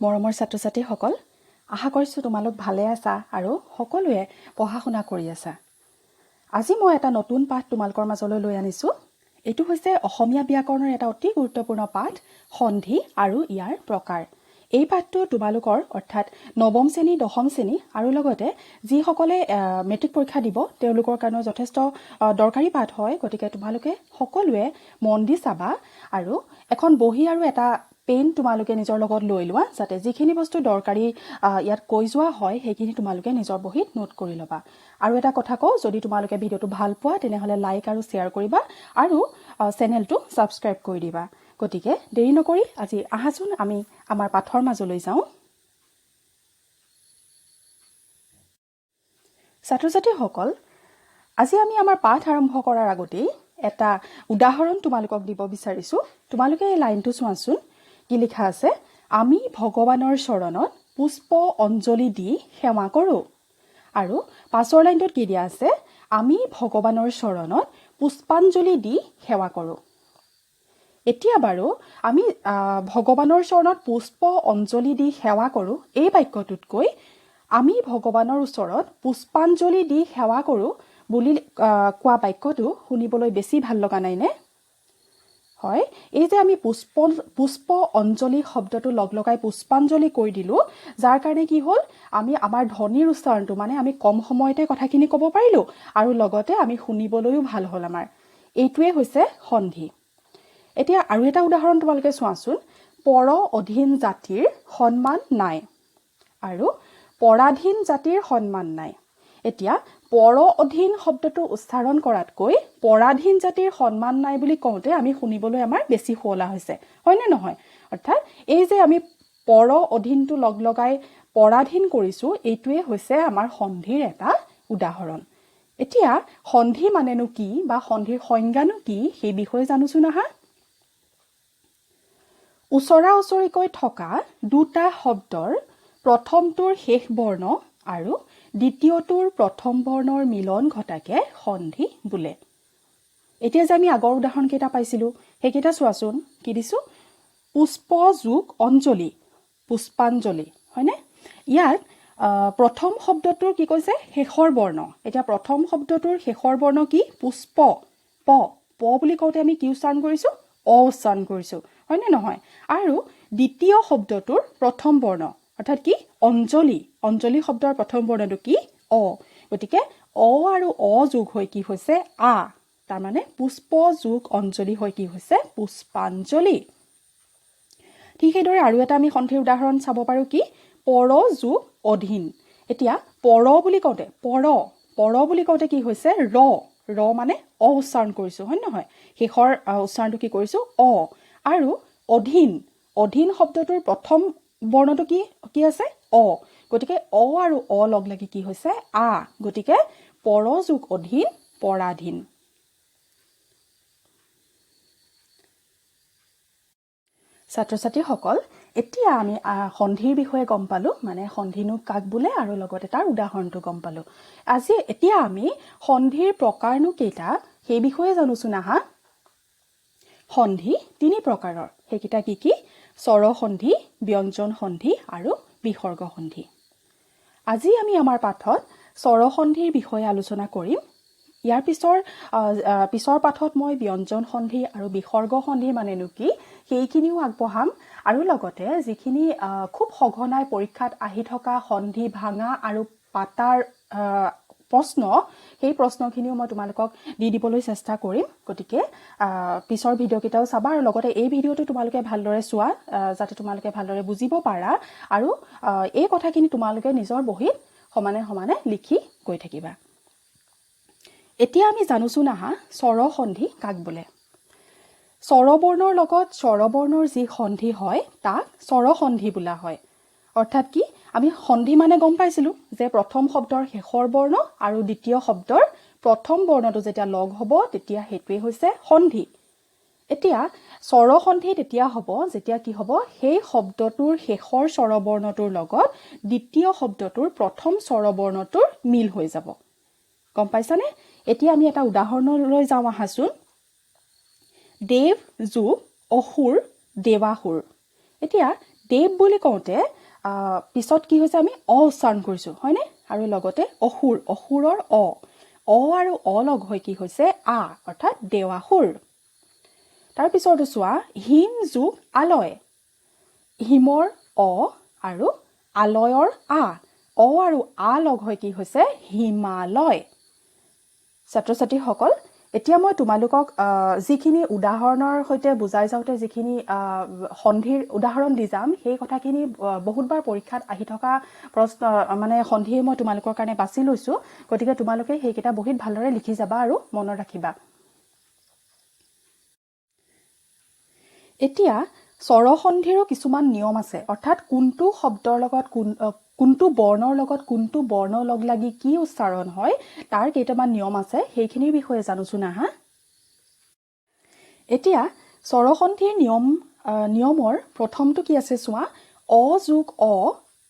মৰমৰ ছাত্ৰ-ছাত্ৰীসকল, আশা কৰিছোঁ তোমালোক ভালে আছা আৰু সকলোৱে পঢ়া-শুনা কৰি আছা। আজি মই এটা নতুন পাঠ তোমালোকৰ মাজলৈ লৈ আনিছোঁ। এইটো হৈছে অসমীয়া ব্যাকৰণৰ এটা অতি গুৰুত্বপূৰ্ণ পাঠ, সন্ধি আৰু ইয়াৰ প্ৰকাৰ। এই পাঠটো তোমালোকৰ অৰ্থাৎ নৱম শ্ৰেণী, দশম শ্ৰেণী আৰু লগতে যিসকলে মেট্ৰিক পৰীক্ষা দিব তেওঁলোকৰ কাৰণে যথেষ্ট দৰকাৰী পাঠ হয়। গতিকে তোমালোকে সকলোৱে মন দি চাবা আৰু এখন বহি আৰু এটা পেন তোমালোকে নিজৰ লগত লৈ লোৱা, যাতে যিখিনি বস্তু দৰকাৰী ইয়াত কৈ যোৱা হয় সেইখিনি তোমালোকে নিজৰ বহীত নোট কৰি ল'বা। আৰু এটা কথা কওঁ, যদি তোমালোকে ভিডিঅ'টো ভাল পোৱা তেনেহ'লে লাইক আৰু শ্বেয়াৰ কৰিবা আৰু চেনেলটো ছাবস্ক্ৰাইব কৰি দিবা। গতিকে দেৰি নকৰি আজি আহাচোন আমি আমাৰ পাঠৰ মাজলৈ যাওঁ। ছাত্ৰ-ছাত্ৰীসকল, আজি আমি আমাৰ পাঠ আৰম্ভ কৰাৰ আগতেই এটা উদাহৰণ তোমালোকক দিব বিচাৰিছোঁ। তোমালোকে এই লাইনটো চোৱাচোন, কি লিখা আছে? আমি ভগৱানৰ চৰণত পুষ্প অঞ্জলি দি সেৱা কৰোঁ। আৰু পাছৰ লাইনটোত কি দিয়া আছে? আমি ভগৱানৰ চৰণত পুষ্পাঞ্জলি দি সেৱা কৰোঁ। এতিয়া বাৰু আমি ভগৱানৰ চৰণত পুষ্প অঞ্জলি দি সেৱা কৰোঁ এই বাক্যটোতকৈ আমি ভগৱানৰ ওচৰত পুষ্পাঞ্জলি দি সেৱা কৰোঁ বুলি কোৱা বাক্যটো শুনিবলৈ বেছি ভাল লগা নাইনে? হয়, এই যে আমি পুষ্প অঞ্জলি শব্দটো লগাই পুষ্পাঞ্জলি কৰি দিলোঁ, যাৰ কাৰণে কি হ'ল, আমি আমাৰ ধ্বনিৰ উচ্চাৰণটো মানে আমি কম সময়তে কথাখিনি ক'ব পাৰিলোঁ আৰু লগতে আমি শুনিবলৈও ভাল হ'ল আমাৰ। এইটোৱে হৈছে সন্ধি। এতিয়া আৰু এটা উদাহৰণ তোমালোকে চোৱাচোন। পৰ অধীন জাতিৰ সন্মান নাই আৰু পৰাধীন জাতিৰ সন্মান নাই। এতিয়া পৰ অধীন শব্দটো উচ্চাৰণ কৰাতকৈ পৰাধীন জাতিৰ সন্মান নাই বুলি কওঁতে আমি শুনিবলৈ আমাৰ বেছি শুৱলা হৈছে, হয়নে নহয়? অৰ্থাৎ এই যে আমি পৰ অধীনটো লগাই পৰাধীন কৰিছোঁ, এইটোৱে হৈছে আমাৰ সন্ধিৰ এটা উদাহৰণ। এতিয়া সন্ধি মানেনো কি বা সন্ধিৰ সংজ্ঞানো কি সেই বিষয়ে জানোচোন আহা। ওচৰা ওচৰিকৈ থকা দুটা শব্দৰ প্ৰথমটোৰ শেষ বৰ্ণ আৰু দ্বিতীয়টোৰ প্ৰথম বৰ্ণৰ মিলন ঘটাকে সন্ধি বোলে। এতিয়া যে আমি আগৰ উদাহৰণকেইটা পাইছিলোঁ সেইকেইটা চোৱাচোন, কি দিছোঁ? পুষ্প যোগ অঞ্জলি, পুষ্পাঞ্জলি, হয়নে? ইয়াত প্ৰথম শব্দটোৰ কি কৈছে? শেষৰ বৰ্ণ। এতিয়া প্ৰথম শব্দটোৰ শেষৰ বৰ্ণ কি? পুষ্প, প বুলি কওঁতে আমি কি উচ্চাৰণ কৰিছোঁ? অ উচ্চাৰণ কৰিছোঁ, হয়নে নহয়? আৰু দ্বিতীয় শব্দটোৰ প্ৰথম বৰ্ণ অৰ্থাৎ কি? অঞ্জলি, অঞ্জলি শব্দৰ প্ৰথম বৰ্ণটো কি? অ। গতিকে অ আৰু অ যোগ হৈ কি হৈছে? আ। তাৰমানে পুষ্প যোগ অঞ্জলি হৈ কি হৈছে? পুষ্পাঞ্জলি। ঠিক সেইদৰে আৰু এটা আমি সন্ধিৰ উদাহৰণ চাব পাৰোঁ, কি? পৰ যোগ অধীন। এতিয়া পৰ বুলি কওঁতে পৰ বুলি কওঁতে কি হৈছে? ৰ মানে অ উচ্চাৰণ কৰিছোঁ, হয় নহয়? শেষৰ উচ্চাৰণটো কি কৰিছোঁ? অ। আৰু অধীন শব্দটোৰ প্ৰথম বৰ্ণটো কি আছে? অ। গতিকে অ আৰু অ লগ লাগি কি হৈছে? আ। গতিকে পৰ যোগ অধীন, পৰাধীন। ছাত্ৰ-ছাত্ৰীসকল, এতিয়া আমি সন্ধিৰ বিষয়ে গম পালোঁ, মানে সন্ধিনো কাক বোলে আৰু লগতে তাৰ উদাহৰণটো গম পালোঁ। এতিয়া আমি সন্ধিৰ প্ৰকাৰনো কেইটা সেই বিষয়ে জানোচোন আহা। সন্ধি 3 প্ৰকাৰৰ। সেইকেইটা কি কি? স্বৰ সন্ধি, ব্যঞ্জন সন্ধি আৰু বিসৰ্গ সন্ধি। আজি আমি আমাৰ পাঠত স্বৰ সন্ধিৰ বিষয়ে আলোচনা কৰিম। ইয়াৰ পিছৰ পাঠত মই ব্যঞ্জন সন্ধি আৰু বিসৰ্গ সন্ধি মানেনো কি সেইখিনিও আগবঢ়াম আৰু লগতে যিখিনি খুব সঘনাই পৰীক্ষাত আহি থকা সন্ধি ভাঙা আৰু পাতাৰ প্ৰশ্ন, সেই প্ৰশ্নখিনিও মই তোমালোকক দি দিবলৈ চেষ্টা কৰিম। গতিকে পিছৰ ভিডিঅ'কেইটাও চাবা আৰু লগতে এই ভিডিঅ'টো তোমালোকে ভালদৰে চোৱা, যাতে তোমালোকে ভালদৰে বুজিব পাৰা আৰু এই কথাখিনি তোমালোকে নিজৰ বহীত সমানে সমানে লিখি গৈ থাকিবা। এতিয়া আমি জানোচোন আহা স্বৰ সন্ধি কাক বোলে। স্বৰবৰ্ণৰ লগত স্বৰবৰ্ণৰ যি সন্ধি হয় তাক স্বৰ সন্ধি বোলা হয়। অৰ্থাৎ কি? আমি সন্ধি মানে গম পাইছিলোঁ যে প্ৰথম শব্দৰ শেষৰ বৰ্ণ আৰু দ্বিতীয় শব্দৰ প্ৰথম বৰ্ণটো যেতিয়া লগ হ'ব তেতিয়া সেইটোৱে হৈছে সন্ধি। এতিয়া স্বৰ সন্ধি তেতিয়া হ'ব যেতিয়া কি হ'ব? সেই শব্দটোৰ শেষৰ স্বৰবৰ্ণটোৰ লগত দ্বিতীয় শব্দটোৰ প্ৰথম স্বৰবৰ্ণটোৰ মিল হৈ যাব। গম পাইছানে? এতিয়া আমি এটা উদাহৰণলৈ যাওঁ আহাচোন। দেৱ যোগ অসুৰ, দেৱাসুৰ। এতিয়া দেৱ বুলি কওঁতে পিছত কি হৈছে আমি অ উচ্চাৰণ কৰিছোঁ হয়নে আৰু লগতে অসুৰৰ অ আৰু অ লগ হৈ কি হৈছে আ অৰ্থাৎ দেৱাসুৰ তাৰপিছতো চোৱা হিম যোগ আলয় হিমৰ অ আৰু আলয়ৰ আ আৰু আ লগ হৈ কি হৈছে হিমালয় ছাত্ৰ-ছাত্ৰীসকল এতিয়া মই তোমালোকক যিখিনি উদাহৰণৰ সৈতে বুজাই যাওঁতে যিখিনি সন্ধিৰ উদাহৰণ দি যাম সেই কথাখিনি বহুতবাৰ পৰীক্ষাত আহি থকা প্ৰশ্ন মানে সন্ধিয়ে মই তোমালোকৰ কাৰণে বাছি লৈছোঁ গতিকে তোমালোকে সেইকেইটা বহীত ভালদৰে লিখি যাবা আৰু মনত ৰাখিবা এতিয়া স্বৰসন্ধিৰো কিছুমান নিয়ম আছে অৰ্থাৎ কোনটো শব্দৰ লগত কোনটো বৰ্ণৰ লগত কোনটো বৰ্ণ লগ লাগি কি উচ্চাৰণ হয় তাৰ কেইটামান নিয়ম আছে সেইখিনিৰ বিষয়ে জানোচোন আহা এতিয়া স্বৰসন্ধিৰ নিয়মৰ প্ৰথমটো কি আছে চোৱা অ যোগ অ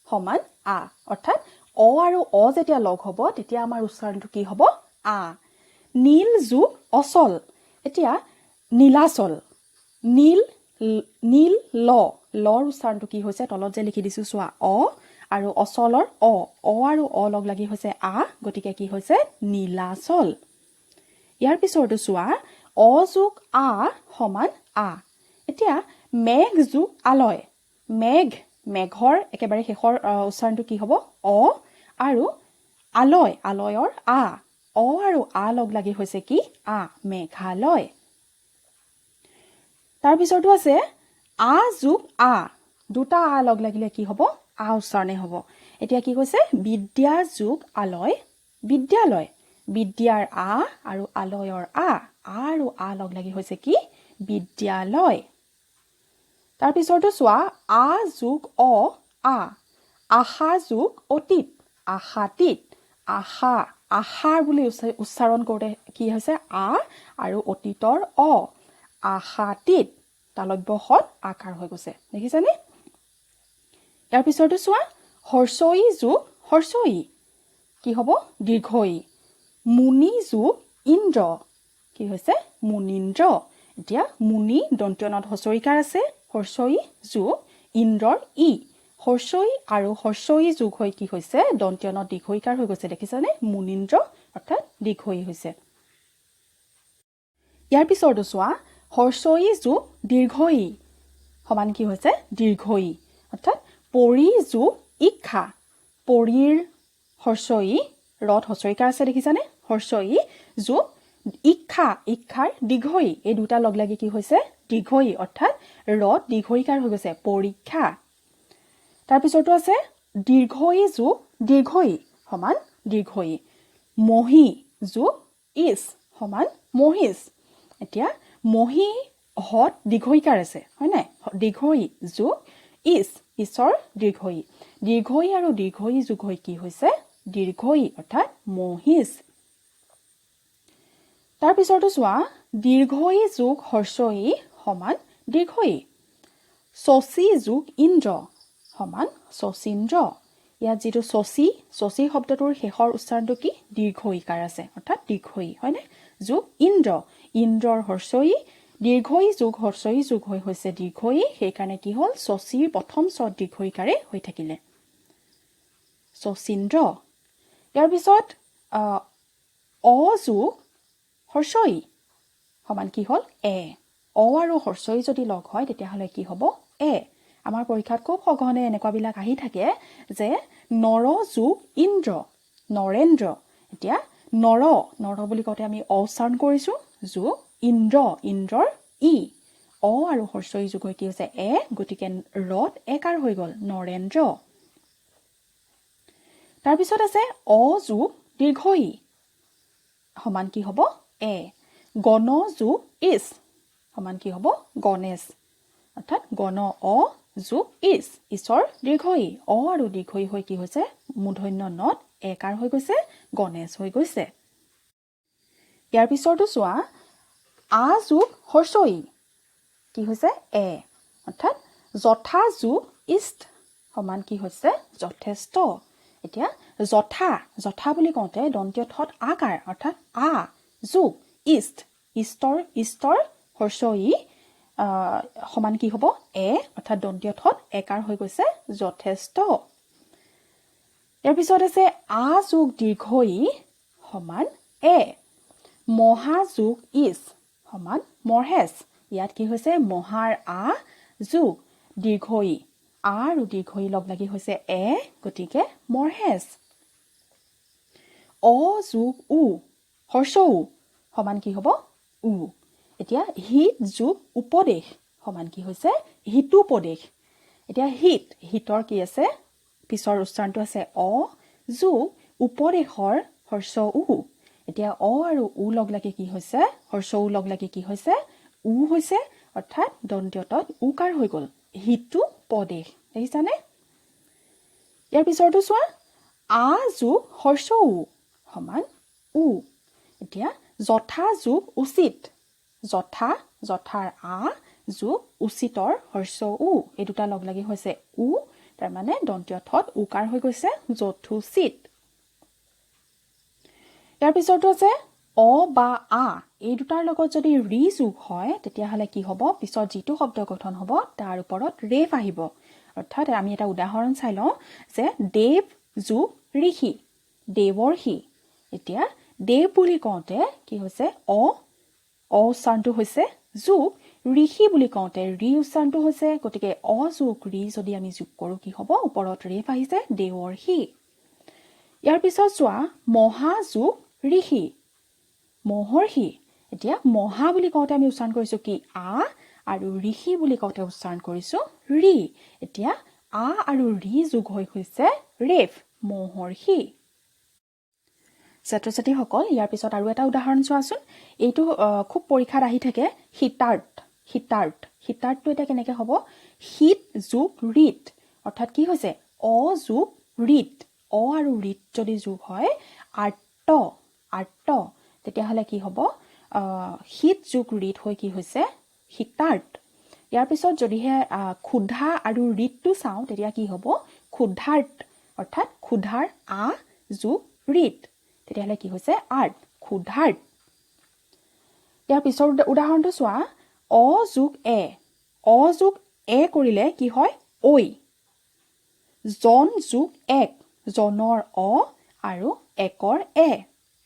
সমান আ অৰ্থাৎ অ আৰু অ যেতিয়া লগ হ'ব তেতিয়া আমাৰ উচ্চাৰণটো কি হ'ব আ নীল যোগ অচল এতিয়া নীলাচল নীল লৰ উচ্চাৰণটো কি হৈছে তলত যে লিখি দিছো চোৱা অ আৰু অচলৰ অ আৰু অ লগ লাগি হৈছে আ গতিকে কি হৈছে নীলাচল ইয়াৰ পিছৰটো চোৱা অ যোগ আ সমান আ এতিয়া মেঘ যোগ আলয় মেঘৰ একেবাৰে শেষৰ উচ্চাৰণটো কি হ'ব অ আৰু আলয়ৰ আ আৰু আ লগ লাগি হৈছে কি আ মেঘালয় তাৰপিছৰটো আছে আ যোগ আ দুটা আ লগ লাগিলে কি হ'ব আ উচ্চাৰণে হ'ব এতিয়া কি কৈছে বিদ্যা যোগ আলয় বিদ্যালয় বিদ্যাৰ আ আৰু আলয়ৰ আ আৰু আ লগ লাগি হৈছে কি বিদ্যালয় তাৰপিছৰটো চোৱা আ যোগ অ আ আশা যোগ অতীত আশাতীত আশাৰ বুলি উচ্চাৰণ কৰোঁতে কি হৈছে আ আৰু অতীতৰ অ আশাতীত তালব্য হত আকাৰ হৈ গৈছে দেখিছানে ইয়াৰ পিছৰটো চোৱা হৰ্ষই যোগ হৰ্ষই কি হ'ব দীৰ্ঘই মুনি যোগ ইন্দ্ৰ কি হৈছে মুনীন্দ্ৰ এতিয়া মুনি দন্ত্যনত হৰ্ষইকাৰ আছে হৰ্ষই যোগ ইন্দ্ৰৰ ই হৰ্ষই আৰু হৰ্ষই যোগ হৈ কি হৈছে দন্ত্যনত দীৰ্ঘইকাৰ হৈ গৈছে দেখিছানে মুনীন্দ্ৰ অৰ্থাৎ দীৰ্ঘই হৈছে ইয়াৰ পিছৰটো চোৱা হৰ্ষই যোগ দীৰ্ঘই সমান কি হৈছে দীৰ্ঘই অৰ্থাৎ পৰি যোগ ইক্ষা পৰিৰ হৰ্ষই ৰত হৰ্ষইকাৰ আছে দেখিছানে হৰ্ষই যোগ ইক্ষাৰ দীৰ্ঘই এই দুটা লগ লাগি কি হৈছে দীৰ্ঘই অৰ্থাৎ ৰত দীৰ্ঘইকাৰ হৈ গৈছে পৰীক্ষা তাৰপিছৰটো আছে দীৰ্ঘই যোগ দীৰ্ঘই সমান দীৰ্ঘই মহি যোগ ইছ সমান মহিষ এতিয়া মহি হত দীৰ্ঘইকাৰ আছে হয় নাই দীৰ্ঘই যোগ ঈশ্বৰ দীৰ্ঘই আৰু দীৰ্ঘই যোগ হৈ কি হৈছে দীৰ্ঘই অৰ্থাৎ মহিষ তাৰপিছৰটো চোৱা দীৰ্ঘই যোগ হৰ্ষই সমান দীৰ্ঘই শশী যোগ ইন্দ্ৰ সমান শচীন্দ্ৰ ইয়াত যিটো শশী শব্দটোৰ শেষৰ উচ্চাৰণটো কি দীৰ্ঘইকাৰ আছে অৰ্থাৎ দীৰ্ঘই হয়নে যোগ ইন্দ্ৰৰ হৰ্ষই দীৰ্ঘই যোগ হৰ্ষই যোগ হৈ হৈছে দীৰ্ঘই সেইকাৰণে কি হ'ল শশীৰ প্ৰথম স্বৰ দীৰ্ঘইকাৰে হৈ থাকিলে শচীন্দ্ৰ ইয়াৰ পিছত অ যোগ হৰ্ষই সমান কি হ'ল আৰু হৰ্ষই যদি লগ হয় তেতিয়াহ'লে কি হ'ব আমাৰ পৰীক্ষাত খুব সঘনে এনেকুৱাবিলাক আহি থাকে যে নৰ যোগ ইন্দ্ৰ নৰেন্দ্ৰ এতিয়া নৰ বুলি কওঁতে আমি উচ্চাৰণ কৰিছোঁ যোগ ইন্দ্ৰৰ ই আৰু হৰ্ষই যোগ হৈ কি হৈছে গতিকে ৰত একাৰ হৈ গ'ল নৰেন্দ্ৰ তাৰপিছত আছে অ যোগ দীৰ্ঘই সমান কি হ'ব গণ যোগ ইছ সমান কি হ'ব গণেশ অৰ্থাৎ গণ অ যোগ ইছ ঈশ্বৰ দীৰ্ঘই আৰু দীৰ্ঘই হৈ কি হৈছে মূৰ্ধন্য নত একাৰ হৈ গৈছে গণেশ হৈ গৈছে ইয়াৰ পিছৰটো চোৱা আ যোগ হৰ্ষই কি হৈছে অৰ্থাৎ যথা যোগ ইষ্ট সমান কি হৈছে যথেষ্ট এতিয়া যথা বুলি কওঁতে দন্ত্য থত আকাৰ অৰ্থাৎ আ যোগ ইষ্ট হৰ্ষই সমান কি হ'ব এ অৰ্থাৎ দন্তীয় থত একাৰ হৈ গৈছে যথেষ্ট ইয়াৰ পিছত আছে আ যোগ দীৰ্ঘ ই সমান এ মহা যোগ ইজ সমান মৰহেজ ইয়াত কি হৈছে মহাৰ আ যোগ দীৰ্ঘ ই আ আৰু দীৰ্ঘ ই লগ লাগি হৈছে এ গতিকে মৰহেজ অ যোগ উ হৰ্ষ উ সমান কি হ'ব উ এতিয়া হিত যোগ উপদেশ সমান কি হৈছে হিতোপদেশ এতিয়া হিতৰ কি আছে পিছৰ উচ্চাৰণটো আছে অ যোগ উপদেশৰ হৰ্ষ উ এতিয়া অ আৰু উ লগ লাগি কি হৈছে হৰ্ষ উ লগ লাগি কি হৈছে উ হৈছে অৰ্থাৎ দন্ত্যতত উকাৰ হৈ গ'ল হিতোপদেশ দেখিছানে ইয়াৰ পিছৰটো চোৱা আ যোগ হৰ্ষ উ সমান উ এতিয়া যথা যোগ উচিত যথাৰ আ যোগ উচিতৰ হৰ্ষ উ এই দুটা লগ লাগি হৈছে উ তাৰ মানে দন্তীয় থত উকাৰ হৈ গৈছে যথোচিত ইয়াৰ পিছৰটো আছে অ বা আ এই দুটাৰ লগত যদি ৰি যোগ হয় তেতিয়াহ'লে কি হ'ব পিছত যিটো শব্দ গঠন হ'ব তাৰ ওপৰত ৰেফ আহিব অৰ্থাৎ আমি এটা উদাহৰণ চাই লওঁ যে দেৱ যোগ ঋষি দেৱৰ সি এতিয়া দেৱ বুলি কওঁতে কি হৈছে অ উচ্চাৰণটো হৈছে যোগ ঋষি বুলি কওঁতে ৰি উচ্চাৰণটো হৈছে গতিকে অ যোগ ৰি যদি আমি যোগ কৰোঁ কি হ'ব ওপৰত ৰেফ আহিছে দেৱৰ সি ইয়াৰ পিছত চোৱা মহা যোগ ঋষি মহৰ্ষি এতিয়া মহা বুলি কওঁতে আমি উচ্চাৰণ কৰিছোঁ কি আ আৰু ঋষি বুলি কওঁতে উচ্চাৰণ কৰিছোঁ ৰি এতিয়া আ আৰু ৰি যোগ হৈ হৈছে ৰেফ মহৰ্ষি ছাত্ৰ ছাত্ৰীসকল ইয়াৰ পিছত আৰু এটা উদাহৰণ চোৱাচোন এইটো খুব পৰীক্ষাত আহি থাকে হিতাৰ্থটো এতিয়া কেনেকৈ হ'ব হিত যোগ ৰিত অৰ্থাৎ কি হৈছে অ যোগ ৰিত অ আৰু ৰিত যদি যোগ হয় আৰ্ত তেতিয়াহ'লে কি হ'ব হিত যোগ ৰিত হৈ কি হৈছে হিতাৰ্থ ইয়াৰ পিছত যদিহে ক্ষুধা আৰু ৰিতটো চাওঁ তেতিয়া কি হ'ব ক্ষুধাৰ্ত অৰ্থাৎ ক্ষুধাৰ আ যোগ ৰিত তেতিয়াহ'লে কি হৈছে আৰ্ট ক্ষুধাৰ্ত ইয়াৰ পিছৰ উদাহৰণটো চোৱা অ যোগ এ কৰিলে কি হয় ঐ জন যোগ এক জনৰ অ আৰু একৰ এ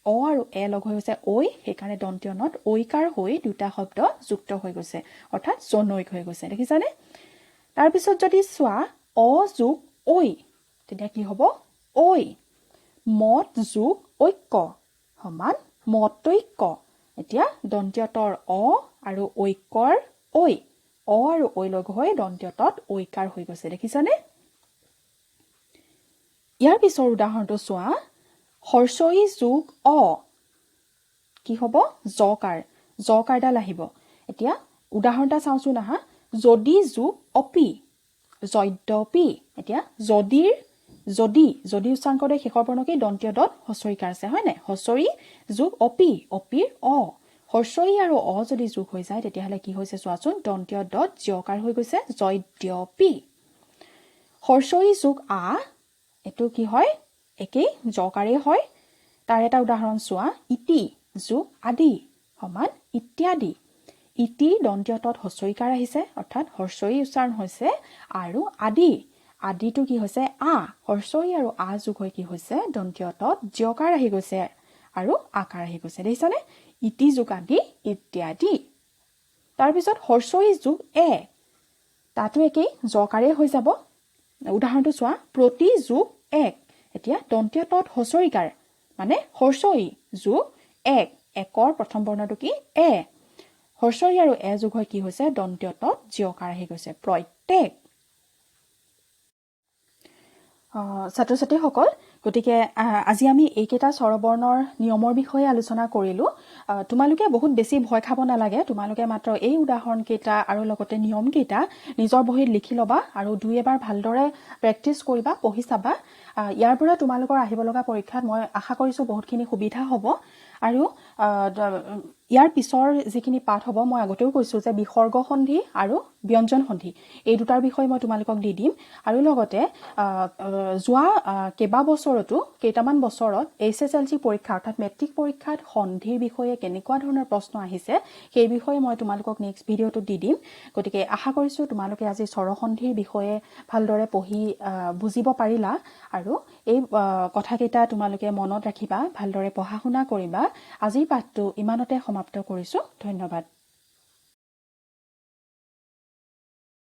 অ আৰু এ লগ হৈ হৈছে ঐ সেইকাৰণে দন্ত্যনত ঐকাৰ হৈ দুটা শব্দ যুক্ত হৈ গৈছে অৰ্থাৎ জনৈক হৈ গৈছে দেখিছানে তাৰপিছত যদি চোৱা অ যোগ ঐ তেতিয়া কি হ'ব ঐ মত যোগ ঐক্য সমান মতৈক্য এতিয়া দন্ত্যতৰ অ আৰু ঐক্যৰ ঐ অ আৰু ঐ লগ হৈ দন্ত্যতত ঐকাৰ হৈ গৈছে দেখিছানে ইয়াৰ পিছৰ উদাহৰণটো চোৱা হৰ্ষই যোগ অ কি হ'ব জকাৰডাল আহিব এতিয়া উদাহৰণ এটা চাওঁচোন আহা যদি যোগ অপি যদ্যপি এতিয়া যদি উচ্চাৰণ কৰোঁতে শেষৰ বৰ্ণকেই দন্ত্য দত হস্ৰইকাৰ আছে হয় নাই হস্ৰই যোগ অপিৰ অ হস্ৰই আৰু অ যদি যোগ হৈ যায় তেতিয়াহ'লে কি হৈছে চোৱাচোন দন্ত্য দত জকাৰ হৈ গৈছে যদ্যপি হস্ৰই যোগ আ এইটো কি হয় একেই জকাৰেই হয় তাৰ এটা উদাহৰণ চোৱা ইতি যোগ আদি সমান ইত্যাদি ইতি দন্ত্যতত হস্ৰইকাৰ আহিছে অৰ্থাৎ হস্ৰই উচ্চাৰণ হৈছে আৰু আদিটো কি হৈছে আ হস্ৰই আৰু আ যোগ হৈ কি হৈছে দন্ত্যতত জকাৰ আহি গৈছে আৰু আকাৰ আহি গৈছে দেখিছানে ইতি যোগ আদি ইত্যাদি তাৰপিছত হস্ৰই যোগ এ তাতো একেই জকাৰেই হৈ যাব উদাহৰণটো চোৱা প্ৰতি যোগ এক এতিয়া দন্ত্যতত হস্ৰইকাৰ মানে হস্ৰই যোগ একৰ প্ৰথম বৰ্ণটো কি এ হস্ৰই আৰু এ যোগ হৈ কি হৈছে দন্ত্যতত জকাৰ আহি গৈছে প্ৰত্যেক ছাত্ৰ ছাত্ৰীসকল গতিকে আজি আমি এইকেইটা স্বৰবৰ্ণৰ নিয়মৰ বিষয়ে আলোচনা কৰিলোঁ তোমালোকে বহুত বেছি ভয় খাব নালাগে তোমালোকে মাত্ৰ এই উদাহৰণকেইটা আৰু লগতে নিয়মকেইটা নিজৰ বহীত লিখি ল'বা আৰু দুই এবাৰ ভালদৰে প্ৰেক্টিছ কৰিবা পঢ়ি চাবা ইয়াৰ পৰা তোমালোকৰ আহিব লগা পৰীক্ষাত মই আশা কৰিছোঁ বহুতখিনি সুবিধা হ'ব আৰু ইয়াৰ পিছৰ যিখিনি পাঠ হ'ব মই আগতেও কৈছোঁ যে বিসৰ্গ সন্ধি আৰু ব্যঞ্জন সন্ধি এই দুটাৰ বিষয়ে মই তোমালোকক দি দিম আৰু লগতে যোৱা কেইটামান বছৰত HSLC পৰীক্ষা অৰ্থাৎ মেট্ৰিক পৰীক্ষাত সন্ধিৰ বিষয়ে কেনেকুৱা ধৰণৰ প্ৰশ্ন আহিছে সেই বিষয়ে মই তোমালোকক নেক্সট ভিডিঅ'টোত দি দিম গতিকে আশা কৰিছোঁ তোমালোকে আজি স্বৰসন্ধিৰ বিষয়ে ভালদৰে পঢ়ি বুজিব পাৰিলা আৰু এই কথাকেইটা তোমালোকে মনত ৰাখিবা ভালদৰে পঢ়া শুনা কৰিবা আজিৰ পাঠটো ইমানতে সমাপ্ত কৰিছোঁ ধন্যবাদ